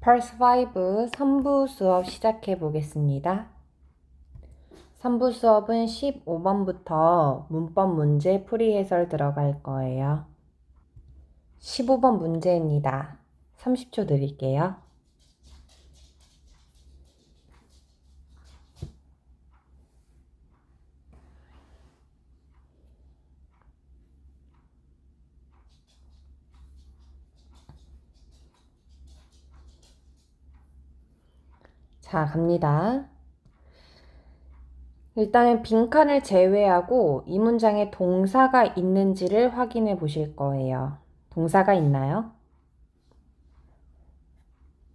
Part 5 3부 수업 시작해 보겠습니다. 3부 수업은 15번부터 문법 문제 풀이 해설 들어갈 거예요. 15번 문제입니다. 30초 드릴게요. 자, 갑니다. 일단은 빈칸을 제외하고 이 문장에 동사가 있는지를 확인해 보실 거예요. 동사가 있나요?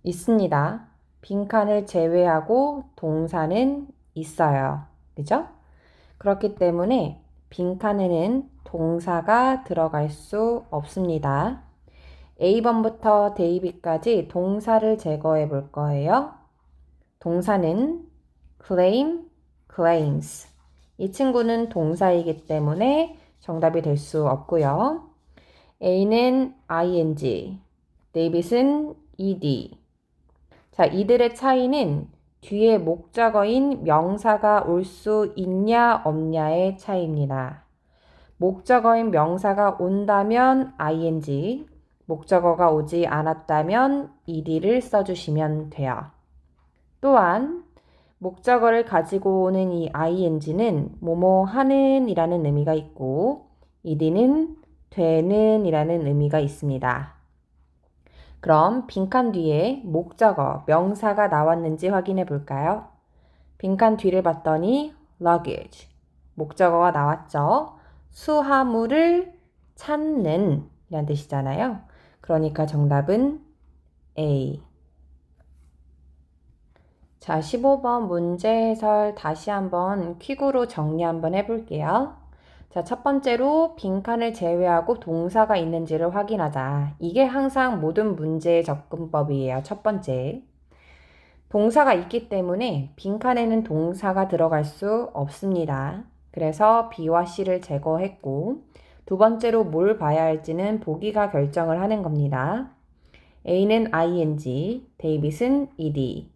있습니다. 빈칸을 제외하고 동사는 있어요. 그죠? 그렇기 때문에 빈칸에는 동사가 들어갈 수 없습니다. A번부터 데이비까지 동사를 제거해 볼 거예요. 동사는 claim, claims. 이 친구는 동사이기 때문에 정답이 될 수 없고요. A는 ing, 데이빗은 ed. 자, 이들의 차이는 뒤에 목적어인 명사가 올 수 있냐 없냐의 차이입니다. 목적어인 명사가 온다면 ing, 목적어가 오지 않았다면 ed를 써주시면 돼요. 또한 목적어를 가지고 오는 이 ing는 뭐뭐 하는 이라는 의미가 있고 ed는 되는 이라는 의미가 있습니다. 그럼 빈칸 뒤에 목적어, 명사가 나왔는지 확인해 볼까요? 빈칸 뒤를 봤더니 luggage, 목적어가 나왔죠. 수화물을 찾는 이란 뜻이잖아요. 그러니까 정답은 A. 자, 15번 문제 해설 다시 한번 퀵으로 정리 한번 해볼게요. 자, 첫 번째로 빈칸을 제외하고 동사가 있는지를 확인하자. 이게 항상 모든 문제의 접근법이에요. 첫 번째. 동사가 있기 때문에 빈칸에는 동사가 들어갈 수 없습니다. 그래서 B와 C를 제거했고 두 번째로 뭘 봐야 할지는 보기가 결정을 하는 겁니다. A는 ing, 데이빗은 ed.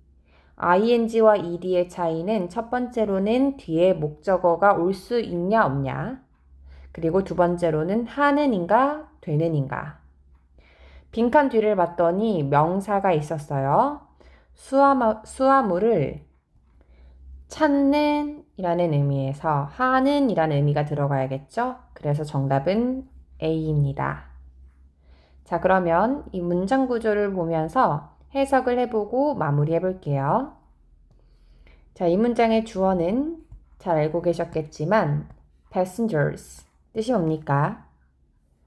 ing와 ed의 차이는 첫 번째로는 뒤에 목적어가 올 수 있냐 없냐, 그리고 두 번째로는 하는인가 되는인가. 빈칸 뒤를 봤더니 명사가 있었어요. 수화물을 찾는 이라는 의미에서 하는 이라는 의미가 들어가야겠죠? 그래서 정답은 A입니다. 자, 그러면 이 문장 구조를 보면서 해석을 해보고 마무리해 볼게요. 자, 이 문장의 주어는 잘 알고 계셨겠지만 passengers, 뜻이 뭡니까?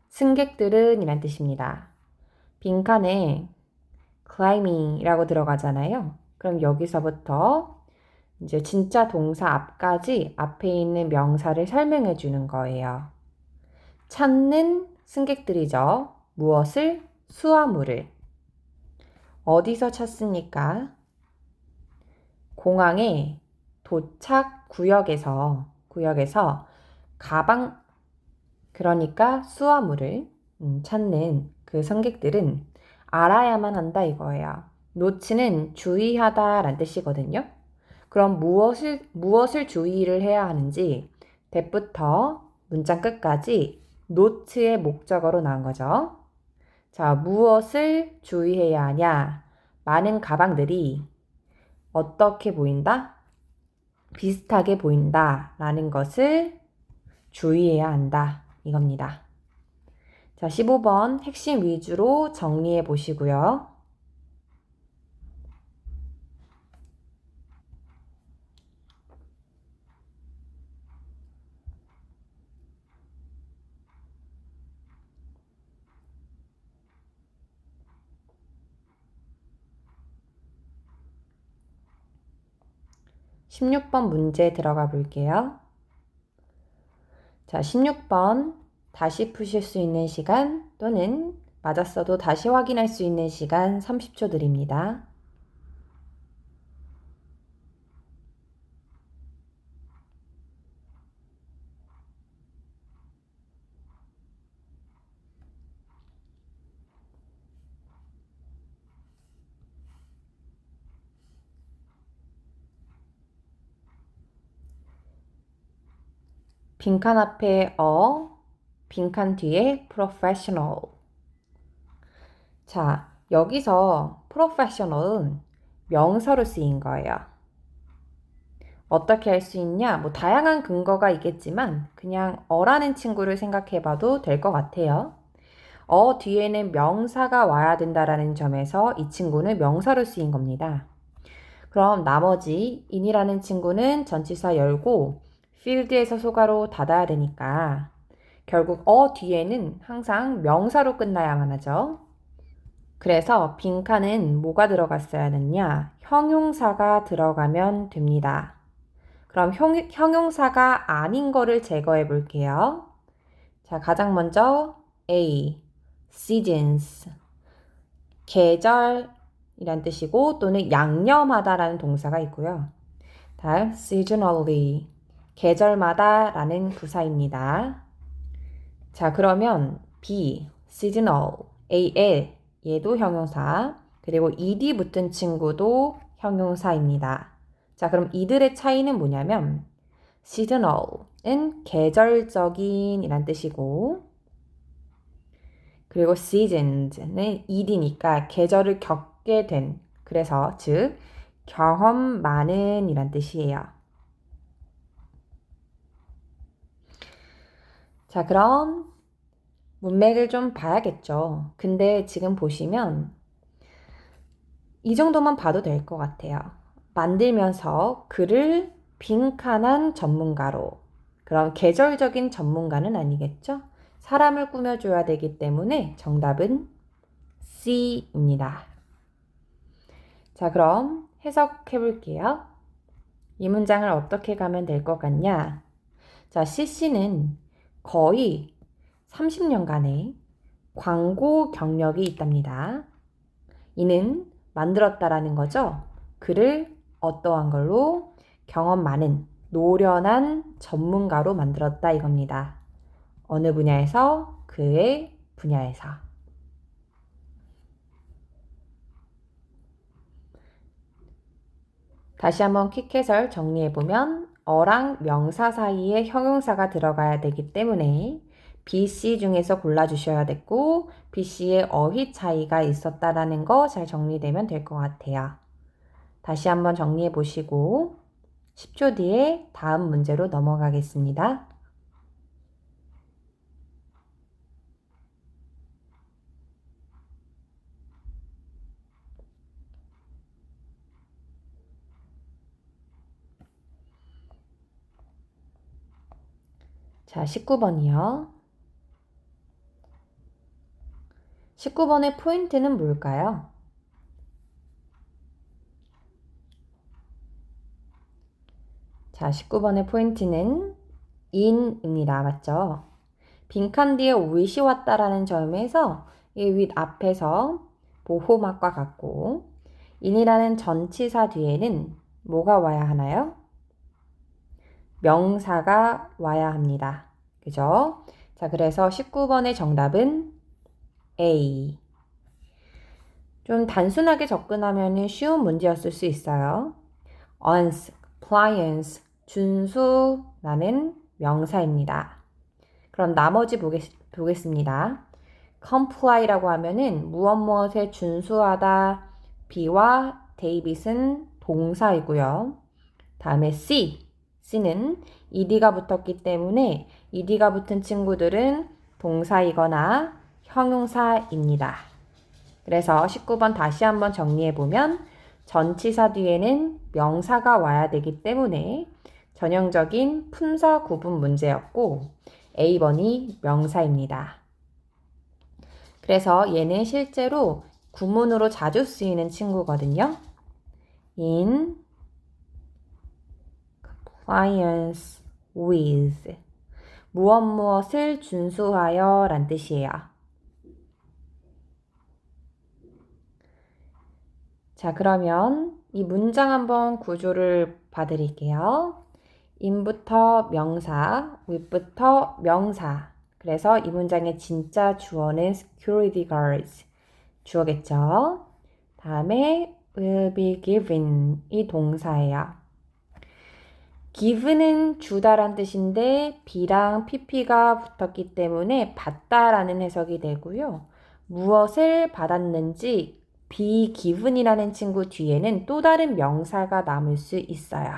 승객들은 이란 뜻입니다. 빈칸에 climbing이라고 들어가잖아요. 그럼 여기서부터 이제 진짜 동사 앞까지 앞에 있는 명사를 설명해 주는 거예요. 찾는 승객들이죠. 무엇을? 수화물을. 어디서 찾습니까? 공항의 도착 구역에서 가방, 그러니까 수화물을 찾는 그 승객들은 알아야만 한다 이거예요. 놓치는 주의하다 라는 뜻이거든요. 그럼 무엇을 주의를 해야 하는지 that부터 문장 끝까지 note의 목적어로 나온 거죠. 자, 무엇을 주의해야 하냐? 많은 가방들이 어떻게 보인다? 비슷하게 보인다 라는 것을 주의해야 한다 이겁니다. 자, 15번 핵심 위주로 정리해 보시고요. 16번 문제 들어가 볼게요. 자, 16번 다시 푸실 수 있는 시간 또는 맞았어도 다시 확인할 수 있는 시간 30초 드립니다. 빈칸 앞에 빈칸 뒤에 professional. 자, 여기서 professional은 명사로 쓰인 거예요. 어떻게 할 수 있냐? 뭐 다양한 근거가 있겠지만 그냥 어라는 친구를 생각해 봐도 될 것 같아요. 뒤에는 명사가 와야 된다라는 점에서 이 친구는 명사로 쓰인 겁니다. 그럼 나머지 in이라는 친구는 전치사 열고 field에서 소가로 닫아야 되니까 결국 뒤에는 항상 명사로 끝나야만 하죠. 그래서 빈칸은 뭐가 들어갔어야 하느냐? 형용사가 들어가면 됩니다. 그럼 형용사가 아닌 거를 제거해 볼게요. 자, 가장 먼저 A, seasons, 계절이란 뜻이고 또는 양념하다라는 동사가 있고요. 다음 seasonally, 계절마다라는 부사입니다. 자, 그러면 B, seasonal, AL, 얘도 형용사, 그리고 ed 붙은 친구도 형용사입니다. 자, 그럼 이들의 차이는 뭐냐면 seasonal은 계절적인 이란 뜻이고 그리고 seasons는 ed니까 계절을 겪게 된, 그래서 즉 경험 많은 이란 뜻이에요. 자, 그럼 문맥을 좀 봐야겠죠. 근데 지금 보시면 이 정도만 봐도 될 것 같아요. 만들면서 그를 빈칸한 전문가로. 그럼 계절적인 전문가는 아니겠죠? 사람을 꾸며줘야 되기 때문에 정답은 C입니다. 자, 그럼 해석해 볼게요. 이 문장을 어떻게 가면 될 것 같냐? 자, CC는 거의 30년간의 광고 경력이 있답니다. 이는 만들었다라는 거죠. 그를 어떠한 걸로 경험 많은 노련한 전문가로 만들었다 이겁니다. 어느 분야에서? 그의 분야에서. 다시 한번 퀵 해설 정리해보면 어랑 명사 사이에 형용사가 들어가야 되기 때문에 B, C 중에서 골라주셔야 됐고 B, C의 어휘 차이가 있었다라는 거 잘 정리되면 될 것 같아요. 다시 한번 정리해 보시고 10초 뒤에 다음 문제로 넘어가겠습니다. 자, 19번이요. 19번의 포인트는 뭘까요? 자, 19번의 포인트는 in입니다. 맞죠? 빈칸 뒤에 with이 왔다라는 점에서 이 with 앞에서 보호막과 같고 in이라는 전치사 뒤에는 뭐가 와야 하나요? 명사가 와야 합니다. 그죠? 자, 그래서 19번의 정답은 A. 좀 단순하게 접근하면 쉬운 문제였을 수 있어요. ons, compliance, 준수라는 명사입니다. 그럼 나머지 보겠습니다. comply라고 하면은 무엇에 준수하다, B와 데이빗은 동사이고요. 다음에 C는 ed가 붙었기 때문에 ed가 붙은 친구들은 동사이거나 형용사입니다. 그래서 19번 다시 한번 정리해보면 전치사 뒤에는 명사가 와야 되기 때문에 전형적인 품사 구분 문제였고 A번이 명사입니다. 그래서 얘는 실제로 구문으로 자주 쓰이는 친구거든요. in compliance with 무엇을 준수하여 란 뜻이에요. 자, 그러면 이 문장 한번 구조를 봐드릴게요. in부터 명사, with부터 명사. 그래서 이 문장의 진짜 주어는 security guards, 주어겠죠. 다음에 will be given 이 동사예요. give는 주다란 뜻인데 be랑 pp가 붙었기 때문에 받다라는 해석이 되고요. 무엇을 받았는지 be given이라는 친구 뒤에는 또 다른 명사가 남을 수 있어요.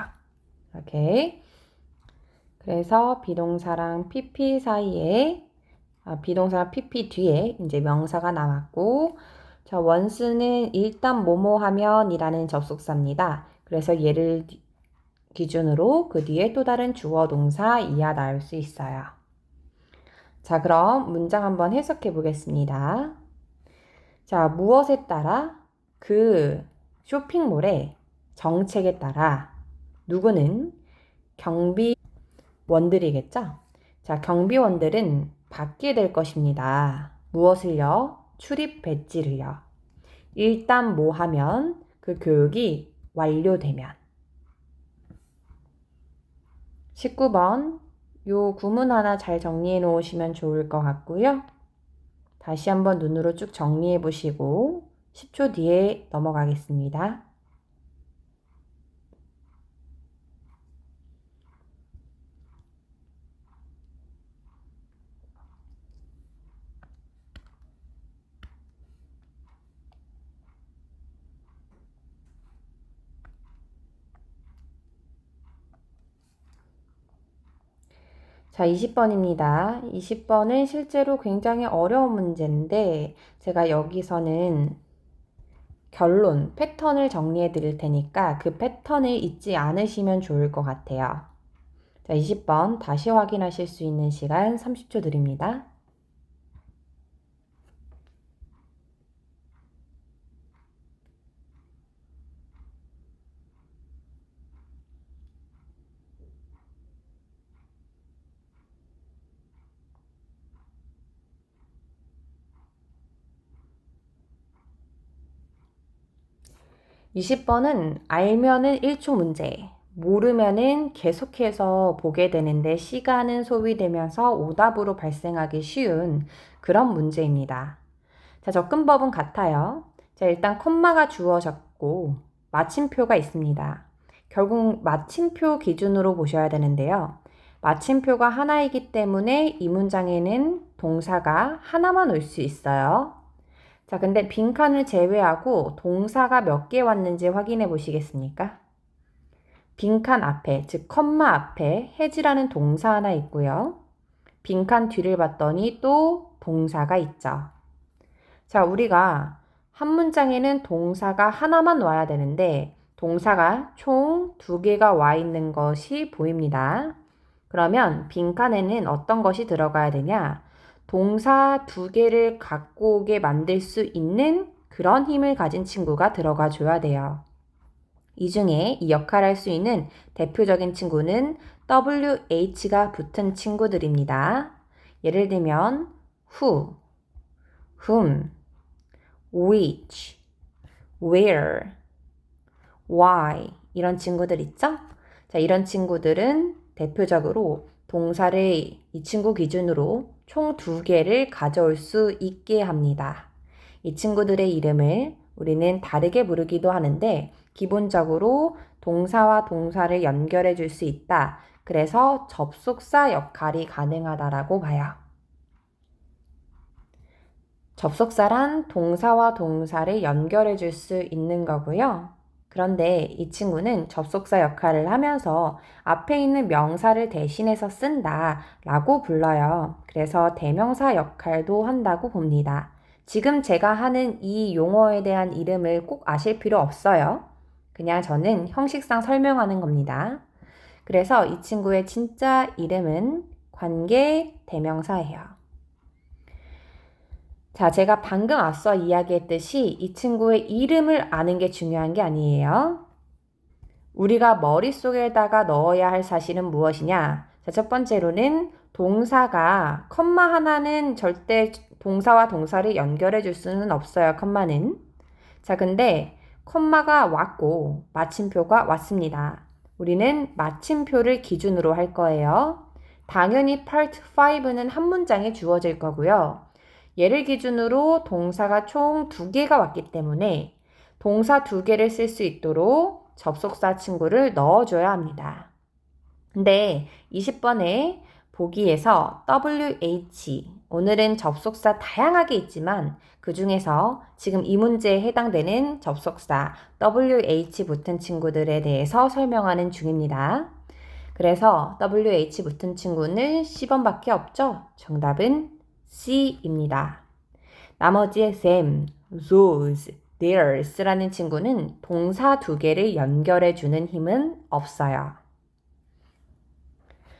오케이. 그래서 비동사랑 pp 사이에 비동사랑 pp 뒤에 이제 명사가 나왔고, 자, 원스는 일단 뭐뭐 하면이라는 접속사입니다. 그래서 얘를 기준으로 그 뒤에 또 다른 주어 동사 이하 나올 수 있어요. 자, 그럼 문장 한번 해석해 보겠습니다. 자, 무엇에 따라 그 쇼핑몰의 정책에 따라 누구는 경비원들이겠죠? 자, 경비원들은 받게 될 것입니다. 무엇을요? 출입 배지를요. 일단 뭐 하면 그 교육이 완료되면. 19번 요 구문 하나 잘 정리해 놓으시면 좋을 것 같고요. 다시 한번 눈으로 쭉 정리해 보시고 10초 뒤에 넘어가겠습니다. 자, 20번입니다. 20번은 실제로 굉장히 어려운 문제인데 제가 여기서는 결론, 패턴을 정리해 드릴 테니까 그 패턴을 잊지 않으시면 좋을 것 같아요. 자, 20번 다시 확인하실 수 있는 시간 30초 드립니다. 20번은 알면은 1초 문제, 모르면은 계속해서 보게 되는데 시간은 소비되면서 오답으로 발생하기 쉬운 그런 문제입니다. 자, 접근법은 같아요. 자, 일단 콤마가 주어졌고 마침표가 있습니다. 결국 마침표 기준으로 보셔야 되는데요. 마침표가 하나이기 때문에 이 문장에는 동사가 하나만 올 수 있어요. 자, 근데 빈칸을 제외하고 동사가 몇 개 왔는지 확인해 보시겠습니까? 빈칸 앞에, 즉 컴마 앞에 has라는 동사 하나 있고요. 빈칸 뒤를 봤더니 또 동사가 있죠. 자, 우리가 한 문장에는 동사가 하나만 와야 되는데 동사가 총 2개가 와 있는 것이 보입니다. 그러면 빈칸에는 어떤 것이 들어가야 되냐? 동사 2개를 갖고 오게 만들 수 있는 그런 힘을 가진 친구가 들어가 줘야 돼요. 이 중에 이 역할을 할 수 있는 대표적인 친구는 WH가 붙은 친구들입니다. 예를 들면 who, whom, which, where, why 이런 친구들 있죠? 자, 이런 친구들은 대표적으로 동사를 이 친구 기준으로 총 2개를 가져올 수 있게 합니다. 이 친구들의 이름을 우리는 다르게 부르기도 하는데 기본적으로 동사와 동사를 연결해 줄 수 있다. 그래서 접속사 역할이 가능하다라고 봐요. 접속사란 동사와 동사를 연결해 줄 수 있는 거고요. 그런데 이 친구는 접속사 역할을 하면서 앞에 있는 명사를 대신해서 쓴다 라고 불러요. 그래서 대명사 역할도 한다고 봅니다. 지금 제가 하는 이 용어에 대한 이름을 꼭 아실 필요 없어요. 그냥 저는 형식상 설명하는 겁니다. 그래서 이 친구의 진짜 이름은 관계 대명사예요. 자, 제가 방금 앞서 이야기했듯이 이 친구의 이름을 아는 게 중요한 게 아니에요. 우리가 머릿속에다가 넣어야 할 사실은 무엇이냐? 자, 첫 번째로는 동사가 컴마 하나는 절대 동사와 동사를 연결해 줄 수는 없어요. 컴마는. 자, 근데 컴마가 왔고 마침표가 왔습니다. 우리는 마침표를 기준으로 할 거예요. 당연히 part 5는 한 문장에 주어질 거고요. 얘를 기준으로 동사가 총 2개가 왔기 때문에 동사 2개를 쓸 수 있도록 접속사 친구를 넣어줘야 합니다. 근데 20번에 보기에서 WH, 오늘은 접속사 다양하게 있지만 그 중에서 지금 이 문제에 해당되는 접속사 WH 붙은 친구들에 대해서 설명하는 중입니다. 그래서 WH 붙은 친구는 C번밖에 없죠? 정답은 C입니다. 나머지의 them, those, theirs라는 친구는 동사 두 개를 연결해주는 힘은 없어요.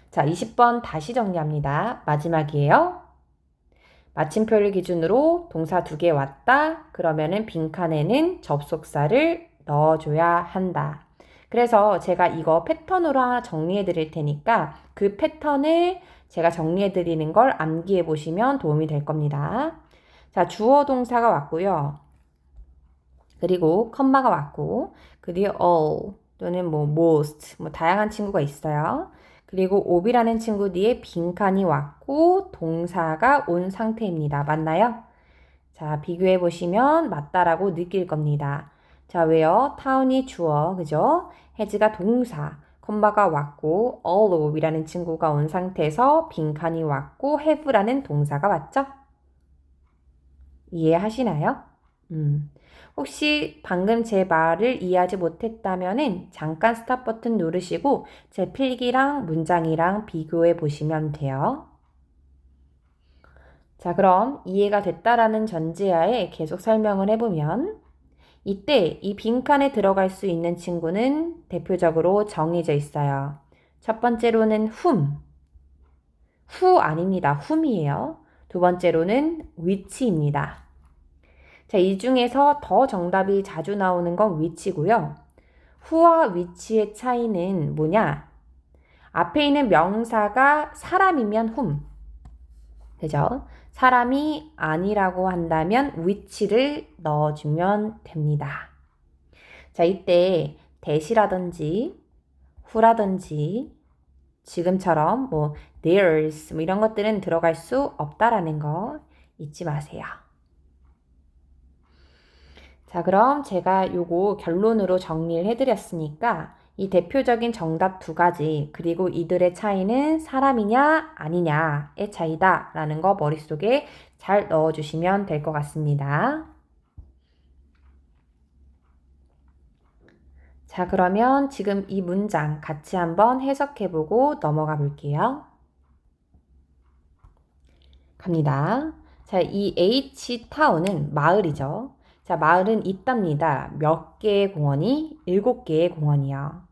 자, 20번 다시 정리합니다. 마지막이에요. 마침표를 기준으로 동사 두 개 왔다. 그러면은 빈칸에는 접속사를 넣어줘야 한다. 그래서 제가 이거 패턴으로 하나 정리해 드릴 테니까 그 패턴을 제가 정리해 드리는 걸 암기해 보시면 도움이 될 겁니다. 자, 주어 동사가 왔고요. 그리고 컴마가 왔고, 그리고 all 또는 뭐 most, 뭐 다양한 친구가 있어요. 그리고 ob이라는 친구 뒤에 빈칸이 왔고 동사가 온 상태입니다. 맞나요? 자, 비교해 보시면 맞다라고 느낄 겁니다. 자, 왜요? town이 주어, 그죠? has가 동사, 컴마가 왔고 all of이라는 친구가 온 상태에서 빈칸이 왔고 have라는 동사가 왔죠? 이해하시나요? 혹시 방금 제 말을 이해하지 못했다면은 잠깐 스탑 버튼 누르시고 제 필기랑 문장이랑 비교해 보시면 돼요. 자, 그럼 이해가 됐다라는 전제하에 계속 설명을 해보면 이때 이 빈칸에 들어갈 수 있는 친구는 대표적으로 정해져 있어요. 첫 번째로는 who 아닙니다. whom이에요. 두 번째로는 which입니다. 자, 이 중에서 더 정답이 자주 나오는 건 which고요. who와 which의 차이는 뭐냐? 앞에 있는 명사가 사람이면 whom. 그죠? 사람이 아니라고 한다면 which를 넣어주면 됩니다. 자, 이때 that이라든지 who라든지 지금처럼 뭐 theirs 뭐 이런 것들은 들어갈 수 없다라는 거 잊지 마세요. 자, 그럼 제가 요거 결론으로 정리를 해드렸으니까 이 대표적인 정답 두 가지, 그리고 이들의 차이는 사람이냐 아니냐의 차이다 라는 거 머릿속에 잘 넣어주시면 될 것 같습니다. 자, 그러면 지금 이 문장 같이 한번 해석해보고 넘어가 볼게요. 갑니다. 자, 이 H타운은 마을이죠. 자, 마을은 있답니다. 몇 개의 공원이? 7개의 공원이요.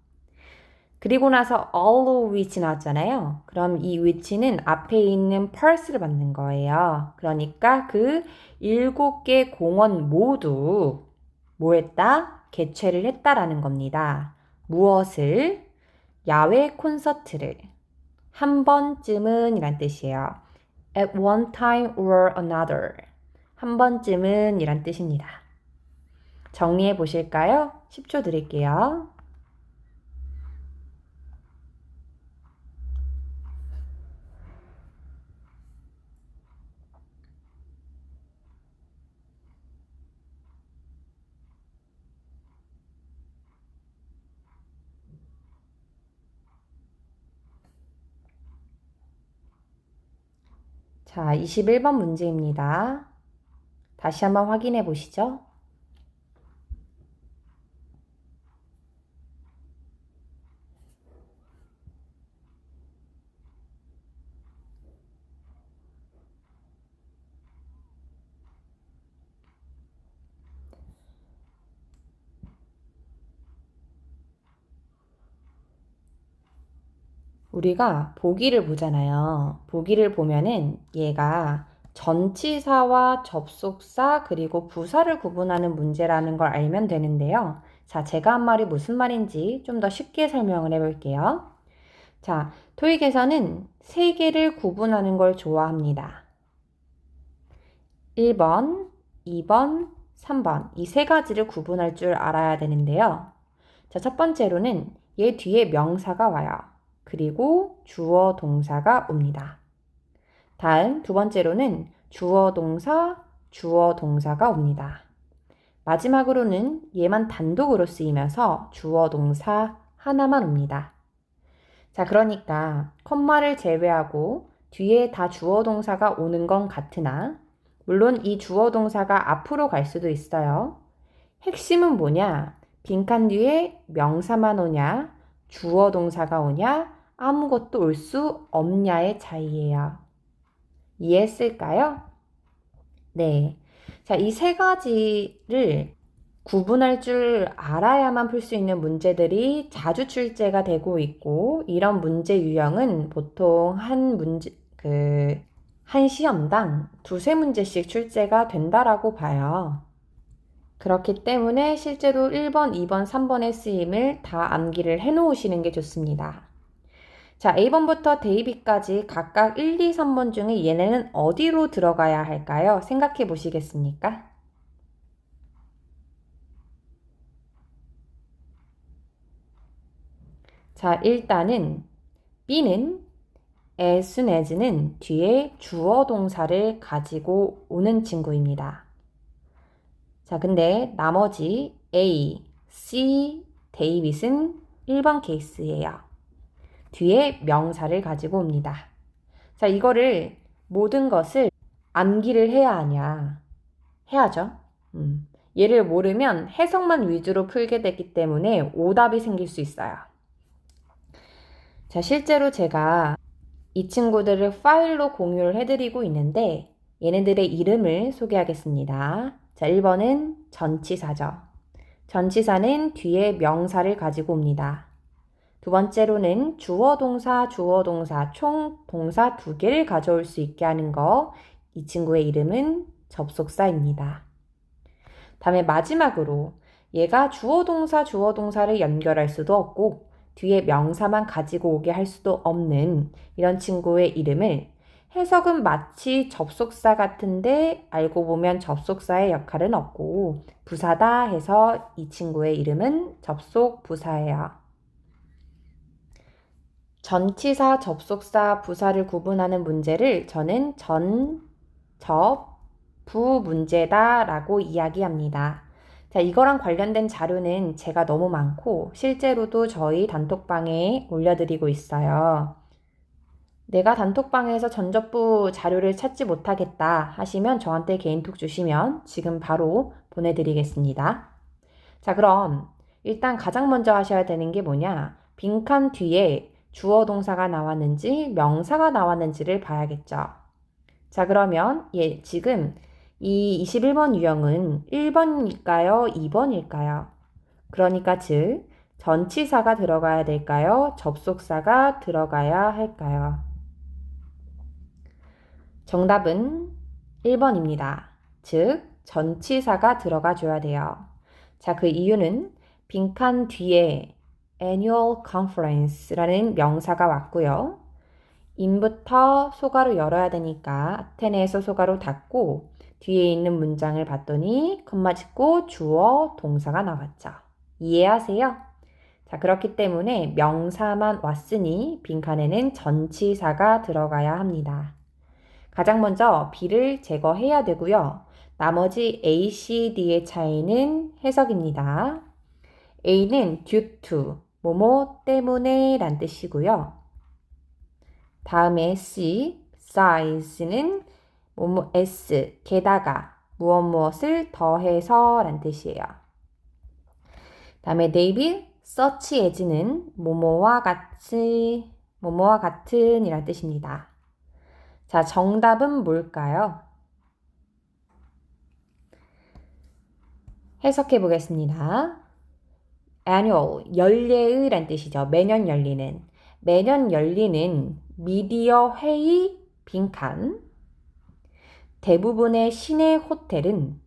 그리고 나서 all of which 나왔잖아요. 그럼 이 which는 앞에 있는 parts를 받는 거예요. 그러니까 그 7개 공원 모두 뭐 했다? 개최를 했다라는 겁니다. 무엇을? 야외 콘서트를. 한 번쯤은 이란 뜻이에요. At one time or another. 한 번쯤은 이란 뜻입니다. 정리해 보실까요? 10초 드릴게요. 자, 21번 문제입니다. 다시 한번 확인해 보시죠. 우리가 보기를 보잖아요. 보기를 보면은 얘가 전치사와 접속사 그리고 부사를 구분하는 문제라는 걸 알면 되는데요. 자, 제가 한 말이 무슨 말인지 좀 더 쉽게 설명을 해볼게요. 자, 토익에서는 세 개를 구분하는 걸 좋아합니다. 1번, 2번, 3번 이 세 가지를 구분할 줄 알아야 되는데요. 자, 첫 번째로는 얘 뒤에 명사가 와요. 그리고 주어 동사가 옵니다. 다음 두 번째로는 주어 동사가 옵니다. 마지막으로는 얘만 단독으로 쓰이면서 주어 동사 하나만 옵니다. 자, 그러니까 콤마를 제외하고 뒤에 다 주어 동사가 오는 건 같으나 물론 이 주어 동사가 앞으로 갈 수도 있어요. 핵심은 뭐냐? 빈칸 뒤에 명사만 오냐? 주어 동사가 오냐? 아무것도 올 수 없냐의 차이예요. 이해했을까요? 네. 자, 이 세 가지를 구분할 줄 알아야만 풀 수 있는 문제들이 자주 출제가 되고 있고, 이런 문제 유형은 보통 한 시험당 두세 문제씩 출제가 된다라고 봐요. 그렇기 때문에 실제로 1번, 2번, 3번의 쓰임을 다 암기를 해 놓으시는 게 좋습니다. 자, A번부터 데이비까지 각각 1, 2, 3번 중에 얘네는 어디로 들어가야 할까요? 생각해 보시겠습니까? 자, 일단은 B는 as soon as는 뒤에 주어 동사를 가지고 오는 친구입니다. 자, 근데 나머지 A, C, 데이빗은 1번 케이스예요. 뒤에 명사를 가지고 옵니다. 자, 이거를 모든 것을 암기를 해야 하냐? 해야죠. 얘를 모르면 해석만 위주로 풀게 되기 때문에 오답이 생길 수 있어요. 자, 실제로 제가 이 친구들을 파일로 공유를 해드리고 있는데 얘네들의 이름을 소개하겠습니다. 자, 1번은 전치사죠. 전치사는 뒤에 명사를 가지고 옵니다. 두 번째로는 주어 동사, 총 동사 2개를 가져올 수 있게 하는 거. 이 친구의 이름은 접속사입니다. 다음에 마지막으로 얘가 주어 동사를 연결할 수도 없고 뒤에 명사만 가지고 오게 할 수도 없는 이런 친구의 이름을 해석은 마치 접속사 같은데 알고 보면 접속사의 역할은 없고 부사다 해서 이 친구의 이름은 접속 부사예요. 전치사, 접속사, 부사를 구분하는 문제를 저는 부 문제다 라고 이야기합니다. 자, 이거랑 관련된 자료는 제가 너무 많고 실제로도 저희 단톡방에 올려드리고 있어요. 내가 단톡방에서 전접부 자료를 찾지 못하겠다 하시면 저한테 개인톡 주시면 지금 바로 보내드리겠습니다. 자, 그럼 일단 가장 먼저 하셔야 되는 게 뭐냐? 빈칸 뒤에 주어 동사가 나왔는지 명사가 나왔는지를 봐야겠죠. 자, 그러면 지금 이 21번 유형은 1번일까요? 2번일까요? 그러니까 즉 전치사가 들어가야 될까요? 접속사가 들어가야 할까요? 정답은 1번입니다. 즉 전치사가 들어가 줘야 돼요. 자, 그 이유는 빈칸 뒤에 annual conference라는 명사가 왔고요. 인부터 소가로 열어야 되니까 아테네에서 소가로 닫고 뒤에 있는 문장을 봤더니 콤마 짓고 주어 동사가 나왔죠. 이해하세요? 자, 그렇기 때문에 명사만 왔으니 빈칸에는 전치사가 들어가야 합니다. 가장 먼저 B를 제거해야 되고요. 나머지 A, C, D의 차이는 해석입니다. A는 due to, 뭐뭐 때문에 란 뜻이고요. 다음에 C, size는 뭐뭐 S, 게다가 무엇을 더해서 란 뜻이에요. 다음에 David, such as는 뭐뭐와 같은 이란 뜻입니다. 자, 정답은 뭘까요? 해석해 보겠습니다. annual, 연례의 란 뜻이죠. 매년 열리는. 매년 열리는 미디어 회의 빈칸. 대부분의 시내 호텔은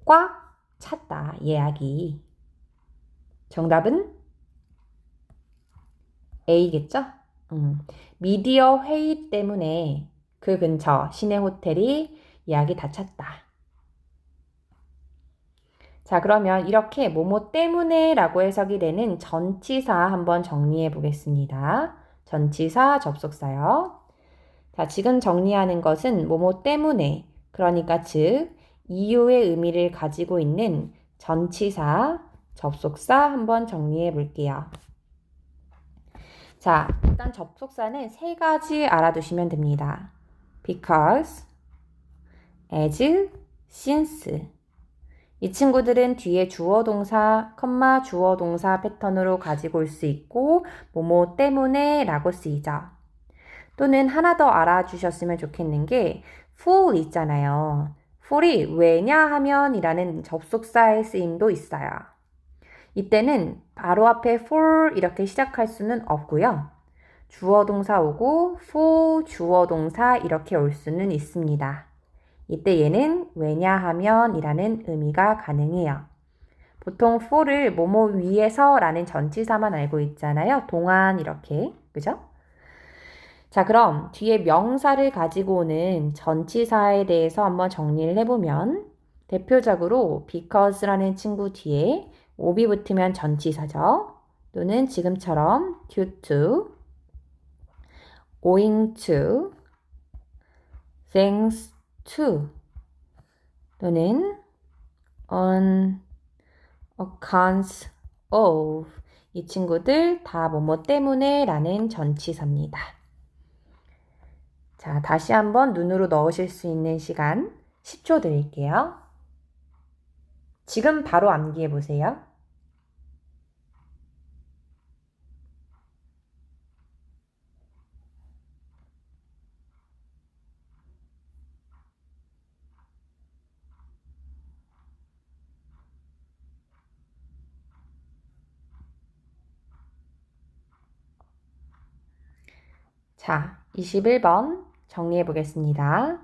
꽉 찼다. 예약이. 정답은 A겠죠? 미디어 회의 때문에 그 근처 시내 호텔이 예약이 다 찼다. 자, 그러면 이렇게 뭐뭐 때문에 라고 해석이 되는 전치사 한번 정리해 보겠습니다. 전치사 접속사요. 자, 지금 정리하는 것은 뭐뭐 때문에, 그러니까 즉 이유의 의미를 가지고 있는 전치사 접속사 한번 정리해 볼게요. 자, 일단 접속사는 세 가지 알아두시면 됩니다. because, as, since. 이 친구들은 뒤에 주어 동사, 컴마 주어 동사 패턴으로 가지고 올 수 있고 뭐뭐 때문에 라고 쓰이죠. 또는 하나 더 알아주셨으면 좋겠는 게 for 있잖아요. for이 왜냐하면 이라는 접속사의 쓰임도 있어요. 이때는 바로 앞에 for 이렇게 시작할 수는 없고요. 주어 동사 오고 for 주어 동사 이렇게 올 수는 있습니다. 이때 얘는 왜냐하면 이라는 의미가 가능해요. 보통 for를 뭐뭐 위에서 라는 전치사만 알고 있잖아요. 동안 이렇게. 그죠? 자, 그럼 뒤에 명사를 가지고 오는 전치사에 대해서 한번 정리를 해보면 대표적으로 because라는 친구 뒤에 오비 붙으면 전치사죠. 또는 지금처럼 due to, owing to, thanks to 또는 on account of 이 친구들 다 뭐뭐 때문에 라는 전치사입니다. 자, 다시 한번 눈으로 넣으실 수 있는 시간 10초 드릴게요. 지금 바로 암기해 보세요. 자, 21번 정리해 보겠습니다.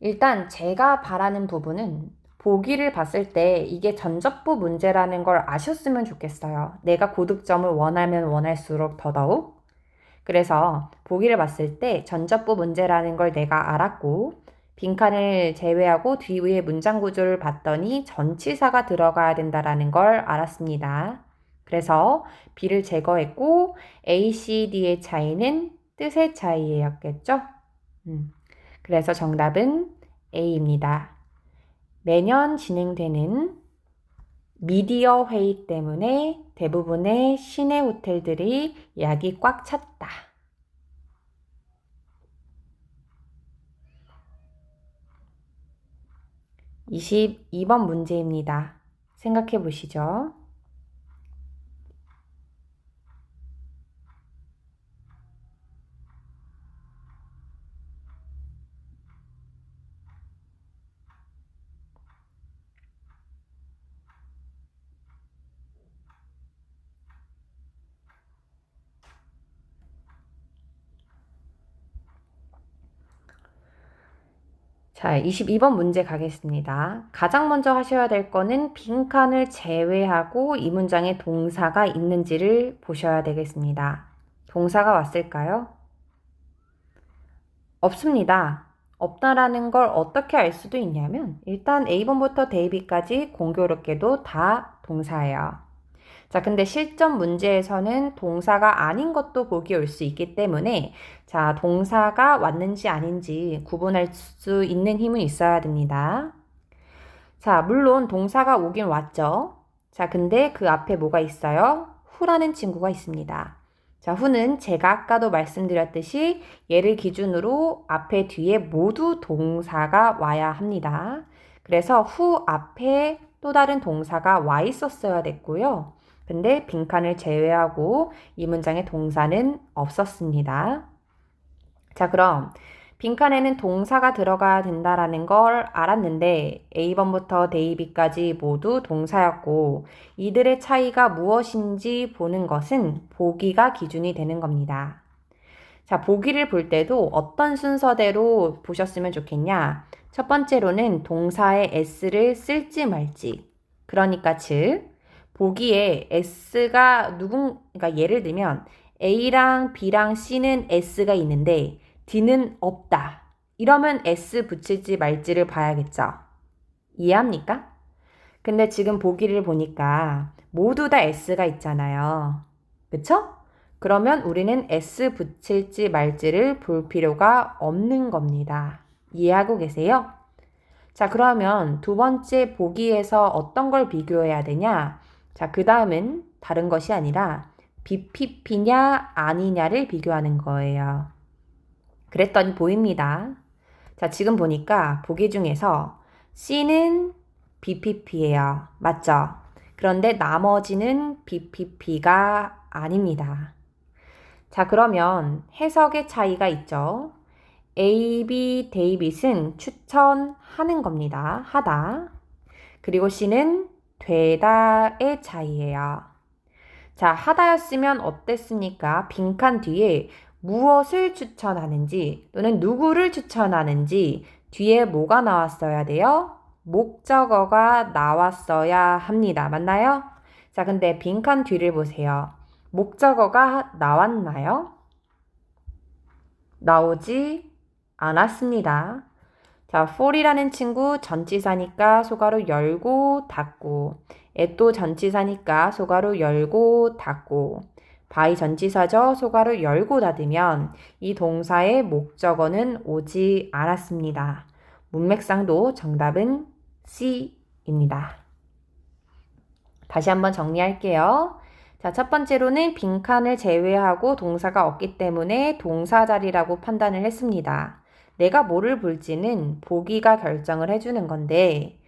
일단 제가 바라는 부분은 보기를 봤을 때 이게 전접부 문제라는 걸 아셨으면 좋겠어요. 내가 고득점을 원하면 원할수록 더더욱. 그래서 보기를 봤을 때 전접부 문제라는 걸 내가 알았고 빈칸을 제외하고 뒤에 문장 구조를 봤더니 전치사가 들어가야 된다라는 걸 알았습니다. 그래서 B를 제거했고 A, C, D의 차이는 뜻의 차이였겠죠? 그래서 정답은 A입니다. 매년 진행되는 미디어 회의 때문에 대부분의 시내 호텔들이 예약이 꽉 찼다. (22번) 문제입니다. 생각해 보시죠. 자, 22번 문제 가겠습니다. 가장 먼저 하셔야 될 거는 빈칸을 제외하고 이 문장에 동사가 있는지를 보셔야 되겠습니다. 동사가 왔을까요? 없습니다. 없다라는 걸 어떻게 알 수도 있냐면 일단 A번부터 B까지 공교롭게도 다 동사예요. 자, 근데 실전 문제에서는 동사가 아닌 것도 보기 올 수 있기 때문에 자, 동사가 왔는지 아닌지 구분할 수 있는 힘은 있어야 됩니다. 자, 물론 동사가 오긴 왔죠. 자, 근데 그 앞에 뭐가 있어요? 후라는 친구가 있습니다. 자, 후는 제가 아까도 말씀드렸듯이 얘를 기준으로 앞에 뒤에 모두 동사가 와야 합니다. 그래서 후 앞에 또 다른 동사가 와 있었어야 됐고요. 근데 빈칸을 제외하고 이 문장에 동사는 없었습니다. 자, 그럼 빈칸에는 동사가 들어가야 된다라는 걸 알았는데 A번부터 B까지 모두 동사였고 이들의 차이가 무엇인지 보는 것은 보기가 기준이 되는 겁니다. 자, 보기를 볼 때도 어떤 순서대로 보셨으면 좋겠냐? 첫 번째로는 동사에 s를 쓸지 말지. 그러니까 즉 보기에 s가 그러니까 예를 들면 A랑 B랑 C는 s가 있는데 D는 없다. 이러면 s 붙일지 말지를 봐야겠죠. 이해합니까? 근데 지금 보기를 보니까 모두 다 s가 있잖아요. 그쵸? 그러면 우리는 s 붙일지 말지를 볼 필요가 없는 겁니다. 이해하고 계세요? 자, 그러면 두 번째 보기에서 어떤 걸 비교해야 되냐? 자, 그 다음은 다른 것이 아니라 BPP냐 아니냐를 비교하는 거예요. 그랬더니 보입니다. 자, 지금 보니까 보기 중에서 C는 BPP예요. 맞죠? 그런데 나머지는 BPP가 아닙니다. 자, 그러면 해석의 차이가 있죠. A, B, 데이빗은 추천하는 겁니다. 하다. 그리고 C는 되다의 차이예요. 자, 하다였으면 어땠습니까? 빈칸 뒤에 무엇을 추천하는지 또는 누구를 추천하는지 뒤에 뭐가 나왔어야 돼요? 목적어가 나왔어야 합니다. 맞나요? 자, 근데 빈칸 뒤를 보세요. 목적어가 나왔나요? 나오지 않았습니다. 자, for이라는 친구 전치사니까 소가로 열고 닫고, at도 전치사니까 소가로 열고 닫고, by 전치사죠. 소가로 열고 닫으면 이 동사의 목적어는 오지 않았습니다. 문맥상도 정답은 C입니다. 다시 한번 정리할게요. 자, 첫 번째로는 빈칸을 제외하고 동사가 없기 때문에 동사 자리라고 판단을 했습니다. 내가 뭐를 볼지는 보기가 결정을 해주는 건데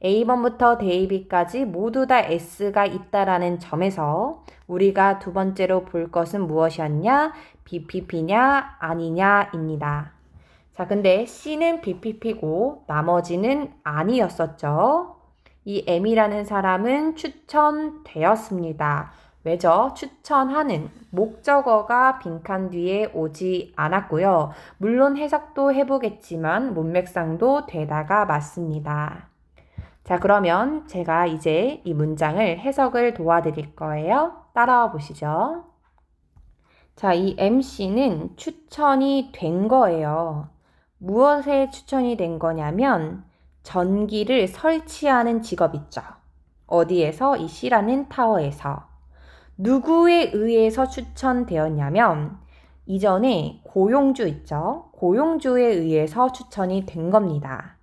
A번부터 데이빗까지 모두 다 S가 있다라는 점에서 우리가 두 번째로 볼 것은 무엇이었냐? BPP냐 아니냐입니다. 자, 근데 C는 BPP고 나머지는 아니었었죠. 이 M이라는 사람은 추천되었습니다. 왜죠? 추천하는 목적어가 빈칸 뒤에 오지 않았고요. 물론 해석도 해보겠지만 문맥상도 되다가 맞습니다. 자, 그러면 제가 이제 이 문장을 해석을 도와드릴 거예요. 따라와 보시죠. 자, 이 MC는 추천이 된 거예요. 무엇에 추천이 된 거냐면 전기를 설치하는 직업 있죠. 어디에서? 이 C라는 타워에서. 누구에 의해서 추천되었냐면 이전에 고용주 있죠. 고용주에 의해서 추천이 된 겁니다.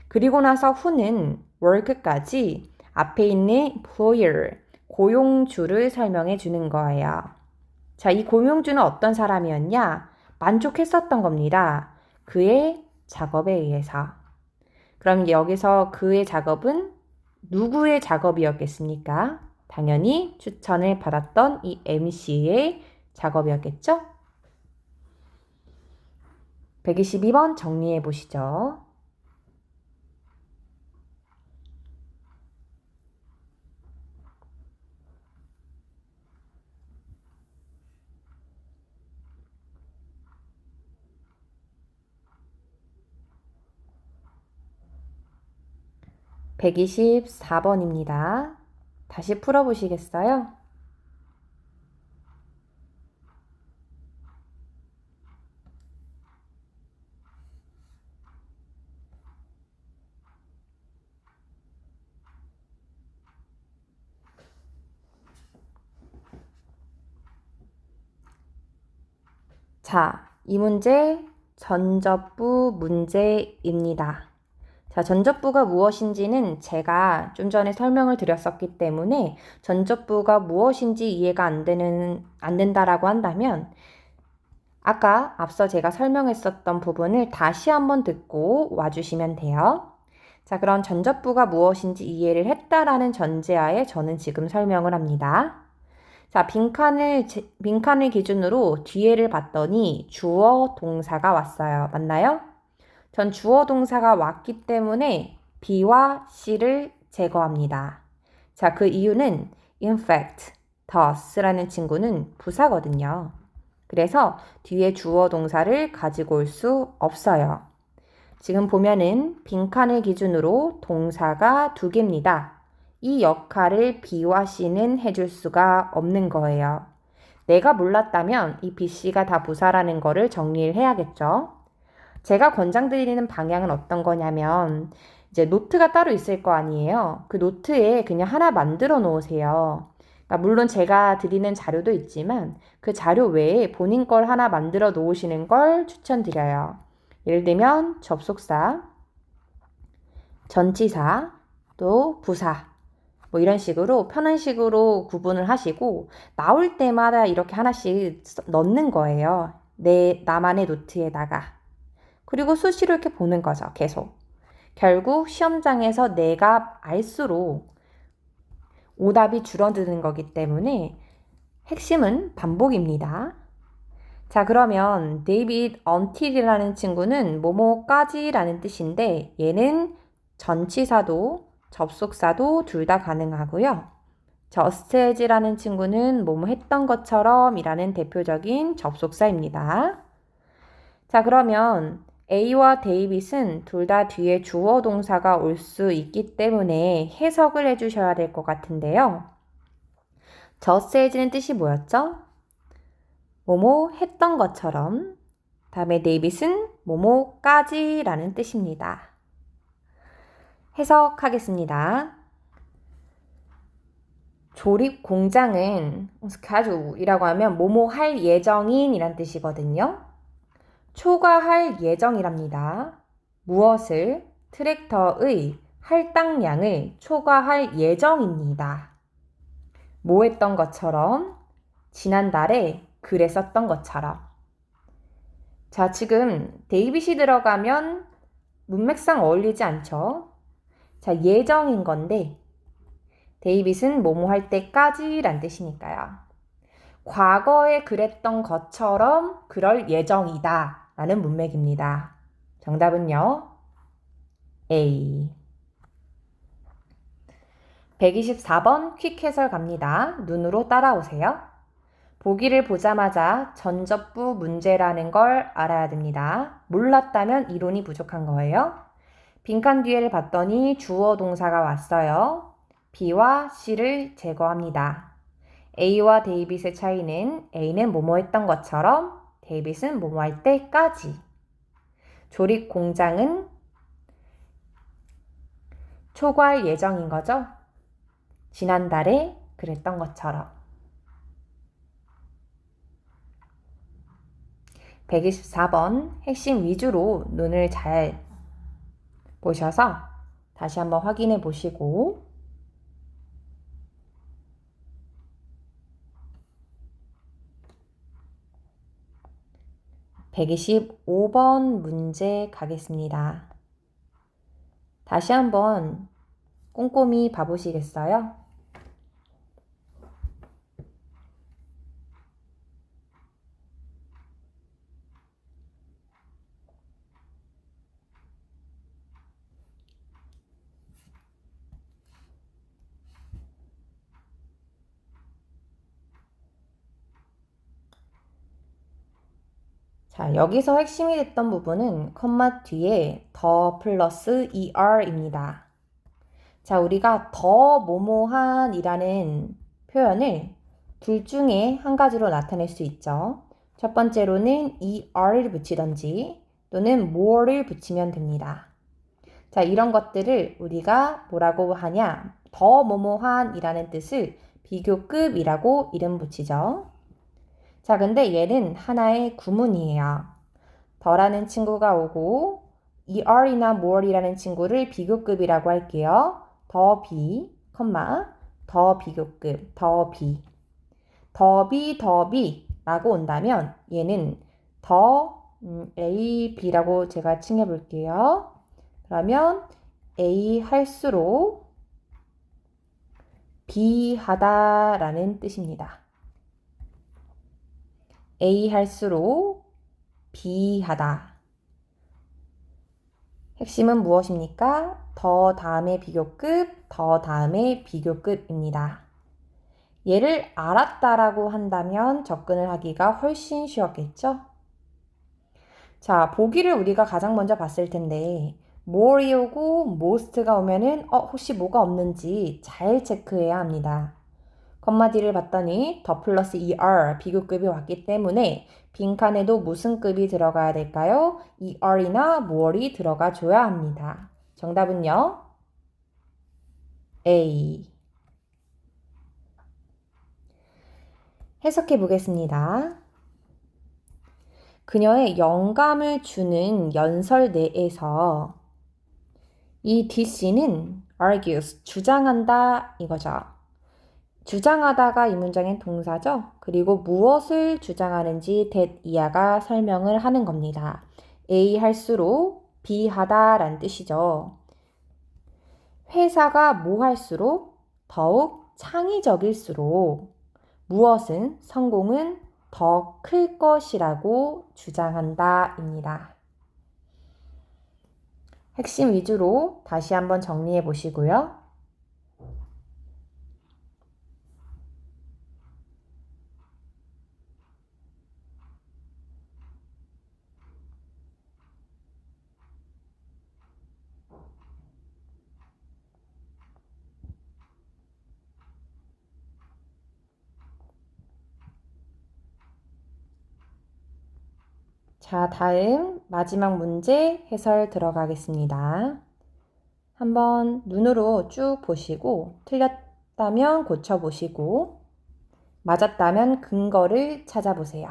그리고 나서 후는 work까지 앞에 있는 employer, 고용주를 설명해 주는 거예요. 자, 이 고용주는 어떤 사람이었냐? 만족했었던 겁니다. 그의 작업에 의해서. 그럼 여기서 그의 작업은 누구의 작업이었겠습니까? 당연히 추천을 받았던 이 MC의 작업이었겠죠? 122번 정리해 보시죠. (124번입니다) 다시 풀어보시겠어요? 자, 이 문제 전접부 문제입니다. 자, 전접부가 무엇인지는 제가 좀 전에 설명을 드렸었기 때문에 전접부가 무엇인지 이해가 안 된다라고 한다면 아까 앞서 제가 설명했었던 부분을 다시 한번 듣고 와주시면 돼요. 자, 그럼 전접부가 무엇인지 이해를 했다라는 전제하에 저는 지금 설명을 합니다. 자, 빈칸을 기준으로 뒤에를 봤더니 주어 동사가 왔어요. 맞나요? 전 주어 동사가 왔기 때문에 B와 C를 제거합니다. 자, 그 이유는 in fact, does라는 친구는 부사거든요. 그래서 뒤에 주어 동사를 가지고 올 수 없어요. 지금 보면은 빈칸을 기준으로 동사가 두 개입니다. 이 역할을 B와 C는 해줄 수가 없는 거예요. 내가 몰랐다면 이 B, C가 다 부사라는 거를 정리를 해야겠죠. 제가 권장드리는 방향은 어떤 거냐면 이제 노트가 따로 있을 거 아니에요. 그 노트에 그냥 하나 만들어 놓으세요. 그러니까 물론 제가 드리는 자료도 있지만 그 자료 외에 본인 걸 하나 만들어 놓으시는 걸 추천드려요. 예를 들면 접속사, 전치사, 또 부사 뭐 이런 식으로 편한 식으로 구분을 하시고 나올 때마다 이렇게 하나씩 넣는 거예요. 나만의 노트에다가. 그리고 수시로 이렇게 보는 거죠. 계속. 결국 시험장에서 내가 알수록 오답이 줄어드는 거기 때문에 핵심은 반복입니다. 자, 그러면 David until이라는 친구는 뭐뭐까지라는 뜻인데 얘는 전치사도 접속사도 둘 다 가능하고요. just as라는 친구는 뭐뭐 했던 것처럼 이라는 대표적인 접속사입니다. 자, 그러면 A와 데이빗은 둘 다 뒤에 주어 동사가 올 수 있기 때문에 해석을 해주셔야 될 것 같은데요. just as는 뜻이 뭐였죠? 뭐뭐 했던 것처럼. 다음에 데이빗은 뭐뭐까지라는 뜻입니다. 해석하겠습니다. 조립 공장은 schedule이라고 하면 뭐뭐 할 예정인이란 뜻이거든요. 초과할 예정이랍니다. 무엇을? 트랙터의 할당량을 초과할 예정입니다. 뭐 했던 것처럼? 지난달에 글에 썼던 것처럼. 자, 지금 데이빗이 들어가면 문맥상 어울리지 않죠? 자, 예정인 건데 데이빗은 뭐뭐 할 때까지란 뜻이니까요. 과거에 그랬던 것처럼 그럴 예정이다 라는 문맥입니다. 정답은요. A. 124번 퀵 해설 갑니다. 눈으로 따라오세요. 보기를 보자마자 전접부 문제라는 걸 알아야 됩니다. 몰랐다면 이론이 부족한 거예요. 빈칸 뒤에를 봤더니 주어 동사가 왔어요. B와 C를 제거합니다. A와 데이빗의 차이는 A는 뭐뭐 했던 것처럼 데이빗은 뭐뭐 할 때까지. 조립 공장은 초과할 예정인 거죠. 지난달에 그랬던 것처럼. 124번 핵심 위주로 눈을 잘 보셔서 다시 한번 확인해 보시고 125번 문제 가겠습니다. 다시 한번 꼼꼼히 봐보시겠어요? 자, 여기서 핵심이 됐던 부분은 컴마 뒤에 더 플러스 er입니다. 자, 우리가 더 뭐뭐한 이라는 표현을 둘 중에 한 가지로 나타낼 수 있죠. 첫 번째로는 er를 붙이던지 또는 more를 붙이면 됩니다. 자, 이런 것들을 우리가 뭐라고 하냐? 더 뭐뭐한 이라는 뜻을 비교급이라고 이름 붙이죠. 자, 근데 얘는 하나의 구문이에요. 더라는 친구가 오고 er이나 more이라는 친구를 비교급이라고 할게요. 더 비, 더 비교급, 더 비. 더 비라고 온다면 얘는 더 A, B라고 제가 칭해 볼게요. 그러면 A 할수록 B 하다라는 뜻입니다. A 할수록 B 하다. 핵심은 무엇입니까? 더 다음에 비교급, 더 다음에 비교급입니다. 얘를 알았다라고 한다면 접근을 하기가 훨씬 쉬웠겠죠? 자, 보기를 우리가 가장 먼저 봤을 텐데 more이 오고 most가 오면은 혹시 뭐가 없는지 잘 체크해야 합니다. 컴마 뒤를 봤더니 더 플러스 er 비교급이 왔기 때문에 빈칸에도 무슨 급이 들어가야 될까요? er이나 more이 들어가 줘야 합니다. 정답은요? A. 해석해 보겠습니다. 그녀의 영감을 주는 연설 내에서 이 DC는 argues, 주장한다 이거죠. 주장하다가 이 문장의 동사죠. 그리고 무엇을 주장하는지 that 이하가 설명을 하는 겁니다. A 할수록 B 하다라는 뜻이죠. 회사가 뭐 할수록 더욱 창의적일수록 무엇은 성공은 더 클 것이라고 주장한다입니다. 핵심 위주로 다시 한번 정리해 보시고요. 자, 다음 마지막 문제 해설 들어가겠습니다. 한번 눈으로 쭉 보시고 틀렸다면 고쳐보시고 맞았다면 근거를 찾아보세요.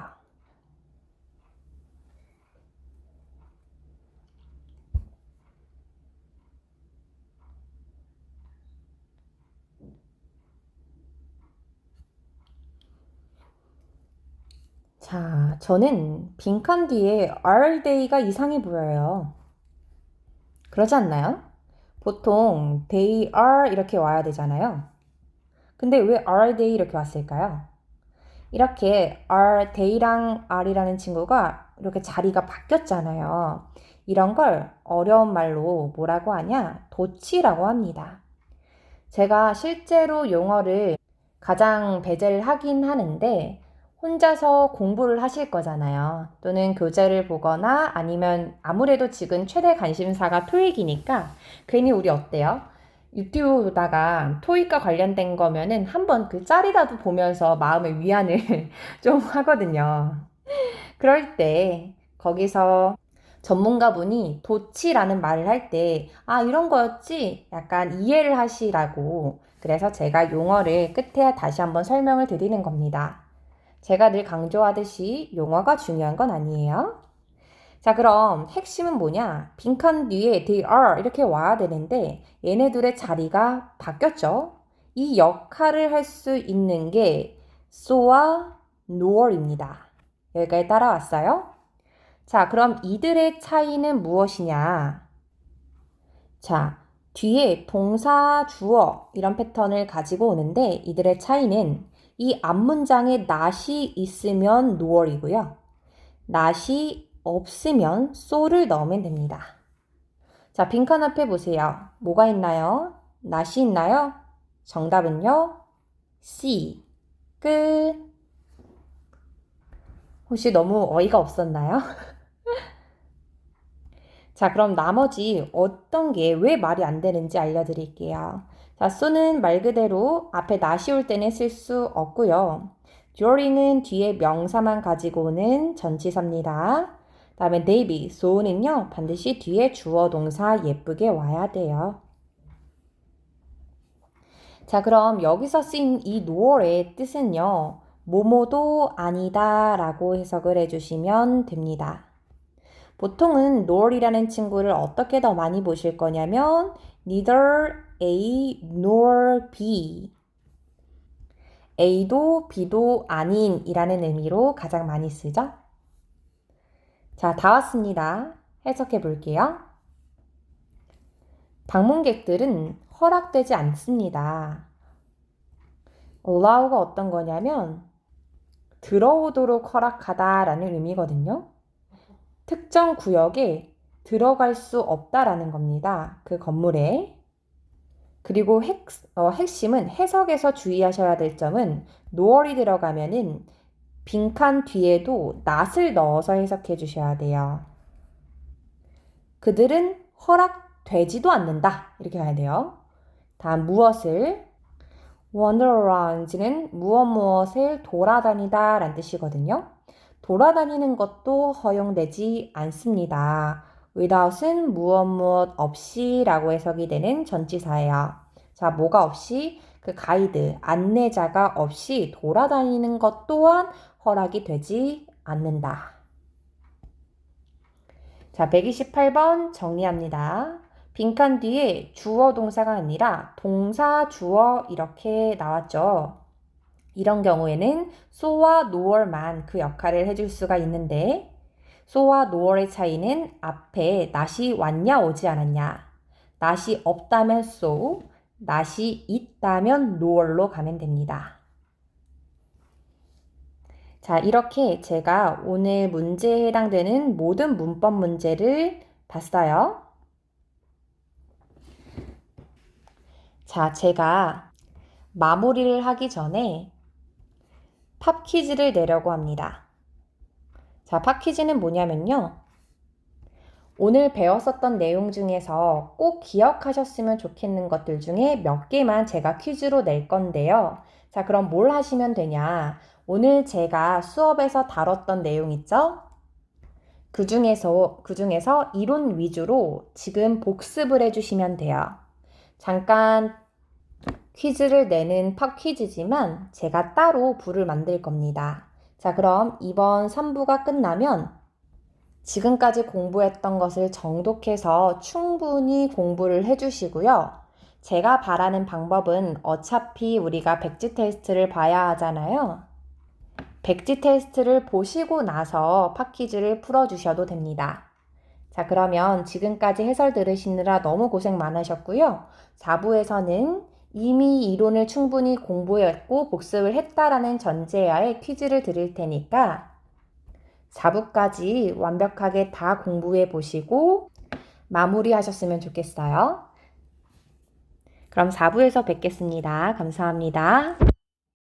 자, 저는 빈칸 뒤에 are they가 이상해 보여요. 그러지 않나요? 보통 they are 이렇게 와야 되잖아요. 근데 왜 are they 이렇게 왔을까요? 이렇게 are they랑 are이라는 친구가 이렇게 자리가 바뀌었잖아요. 이런 걸 어려운 말로 뭐라고 하냐? 도치라고 합니다. 제가 실제로 용어를 가장 배제를 하긴 하는데 혼자서 공부를 하실 거잖아요. 또는 교재를 보거나 아니면 아무래도 지금 최대 관심사가 토익이니까 괜히 우리 어때요? 유튜브 보다가 토익과 관련된 거면은 한번 그 짤이라도 보면서 마음의 위안을 좀 하거든요. 그럴 때 거기서 전문가분이 도치라는 말을 할 때, 아, 이런 거였지? 약간 이해를 하시라고. 그래서 제가 용어를 끝에 다시 한번 설명을 드리는 겁니다. 제가 늘 강조하듯이 용어가 중요한 건 아니에요. 자, 그럼 핵심은 뭐냐? 빈칸 뒤에 they are 이렇게 와야 되는데 얘네들의 자리가 바뀌었죠? 이 역할을 할 수 있는 게 so와 nor입니다. 여기까지 따라왔어요? 자, 그럼 이들의 차이는 무엇이냐? 자, 뒤에 동사, 주어 이런 패턴을 가지고 오는데 이들의 차이는 이 앞문장에 not이 있으면 nor이고요. not이 없으면 so를 넣으면 됩니다. 자, 빈칸 앞에 보세요. 뭐가 있나요? not이 있나요? 정답은요? C. 끝. 혹시 너무 어이가 없었나요? 자, 그럼 나머지 어떤 게 왜 말이 안 되는지 알려드릴게요. 자, so는 말 그대로 앞에 not이 올 때는 쓸 수 없고요. during은 뒤에 명사만 가지고 오는 전치사입니다. 다음에 navy, so는요, 반드시 뒤에 주어 동사 예쁘게 와야 돼요. 자, 그럼 여기서 쓰인 이 no의 뜻은요, 뭐뭐도 아니다 라고 해석을 해주시면 됩니다. 보통은 nor이라는 친구를 어떻게 더 많이 보실 거냐면 neither A nor B. A도 B도 아닌 이라는 의미로 가장 많이 쓰죠. 자, 다 왔습니다. 해석해 볼게요. 방문객들은 허락되지 않습니다. allow가 어떤 거냐면 들어오도록 허락하다라는 의미거든요. 특정 구역에 들어갈 수 없다라는 겁니다. 그 건물에. 그리고 핵심은 해석에서 주의하셔야 될 점은 noor이 들어가면은 빈칸 뒤에도 not을 넣어서 해석해 주셔야 돼요. 그들은 허락되지도 않는다. 이렇게 가야 돼요. 다음 무엇을 wander around는 무엇을 돌아다니다 라는 뜻이거든요. 돌아다니는 것도 허용되지 않습니다. without은 무엇 없이 라고 해석이 되는 전치사예요. 자, 뭐가 없이? 그 가이드, 안내자가 없이 돌아다니는 것 또한 허락이 되지 않는다. 자, 128번 정리합니다. 빈칸 뒤에 주어 동사가 아니라 동사 주어 이렇게 나왔죠. 이런 경우에는 so와 nore만 그 역할을 해줄 수가 있는데 so와 nore의 차이는 앞에 not이 왔냐 오지 않았냐. not이 없다면 so, not이 있다면 nore로 가면 됩니다. 자, 이렇게 제가 오늘 문제에 해당되는 모든 문법 문제를 봤어요. 자, 제가 마무리를 하기 전에 팝 퀴즈를 내려고 합니다. 자, 팝 퀴즈는 뭐냐면요. 오늘 배웠었던 내용 중에서 꼭 기억하셨으면 좋겠는 것들 중에 몇 개만 제가 퀴즈로 낼 건데요. 자, 그럼 뭘 하시면 되냐? 오늘 제가 수업에서 다뤘던 내용 있죠? 그 중에서 이론 위주로 지금 복습을 해주시면 돼요. 잠깐 퀴즈를 내는 팝 퀴즈지만 제가 따로 부를 만들 겁니다. 자, 그럼 이번 3부가 끝나면 지금까지 공부했던 것을 정독해서 충분히 공부를 해주시고요. 제가 바라는 방법은 어차피 우리가 백지 테스트를 봐야 하잖아요. 백지 테스트를 보시고 나서 팝 퀴즈를 풀어주셔도 됩니다. 자, 그러면 지금까지 해설 들으시느라 너무 고생 많으셨고요. 4부에서는 이미 이론을 충분히 공부했고 복습을 했다라는 전제하에 퀴즈를 드릴 테니까 4부까지 완벽하게 다 공부해 보시고 마무리하셨으면 좋겠어요. 그럼 4부에서 뵙겠습니다. 감사합니다.